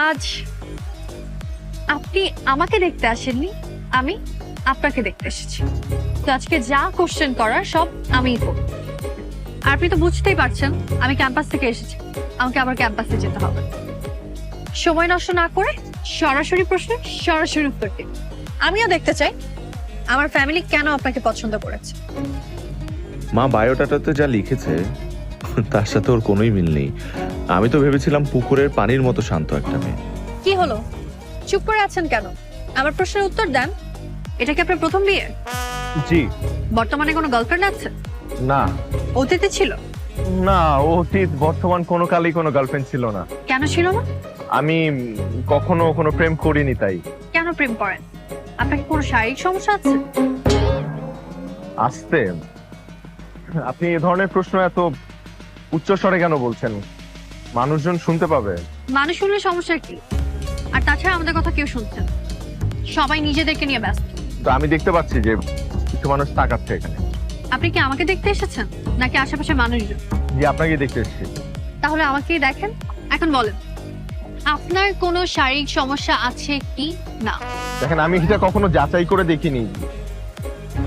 আজ আপনি আমাকে দেখতে আসেননি, আমি আপনাকে দেখতে এসেছি। তো আজকে যা কোশ্চেন করার সব আমিই করব। আর আপনি তো বুঝতেই পারছেন আমি ক্যাম্পাস থেকে এসেছি, আমাকে আবার ক্যাম্পাসে যেতে হবে। সময় নষ্ট না করে সরাসরি প্রশ্ন সরাসরি উত্তর দিন। আমিও দেখতে চাই আমার ফ্যামিলি কেন আপনাকে পছন্দ করেছে। মা বায়োডাটাতে যা লিখেছে তার সাথে ওর কোনোই মিল নেই। আমি তো ভেবেছিলাম পুকুরের পানির মতো শান্ত একটা মেয়ে। কি হলো, চুপ করে আছেন কেন? আমার প্রশ্নের উত্তর দেন। এটা কি আপনার প্রথম বিয়ে? জি বর্তমানে কোনো গার্লফ্রেন্ড আছে? না। অতীতে ছিল? না, অতীত বর্তমান কোনো কালই কোনো গার্লফ্রেন্ড ছিল না। কেন ছিল না? আমি কখনো কোনো প্রেম করিনি তাই। কেন প্রেম করেন? আপনার কি কোনো শারীরিক সমস্যা আছে? আসতে আপনি এই ধরনের প্রশ্ন এত উচ্চ স্বরে কেন বলছেন? মানুষজন শুনতে পাবে। মানুষ শুনলে সমস্যা কি? আর তাছাড়া আমাদের কথা কেউ শুনছে না। সবাই নিজেদেরকে নিয়ে ব্যস্ত। তো আমি দেখতে পাচ্ছি যে কিছু মানুষ তাকাচ্ছে এখানে। আপনি কি আমাকে দেখতে এসেছেন নাকি আশেপাশে মানুষজন? যে আপনাকে দেখতে এসেছি। তাহলে আমাকেই দেখেন। এখন বলেন, আপনার কোনো শারীরিক সমস্যা আছে কি না? দেখেন, আমি এটা কখনো যাচাই করে দেখিনি,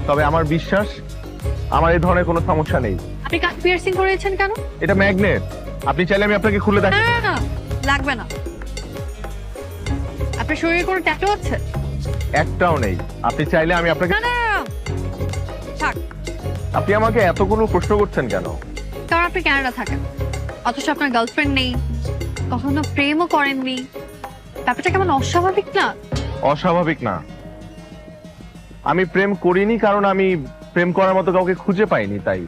তবে আমার বিশ্বাস আমার এই ধরনের কোনো সমস্যা নেই। আপনি কান পিয়ার্সিং করেছেন কেন? এটা ম্যাগনেট, আপনি চাইলে আমি আপনাকে খুলে না দেখাই। না, না, লাগবে না। আপনার শরীরে কোনো ট্যাটু আছে? একটাও নেই। আপনি চাইলে আমি আপনাকে। না না না, না। থাক। আপনি আমাকে এতগুলো প্রশ্ন করছেন কেন? কারণ আপনি কানাডা থাকেন, অথচ আপনার গার্লফ্রেন্ড নেই, কখনো প্রেমও করেননি। ব্যাপারটা কেমন অস্বাভাবিক না? অস্বাভাবিক না। আমি প্রেম করিনি কারণ আমি প্রেম করার মতো কাউকে খুঁজে পাইনি তাই।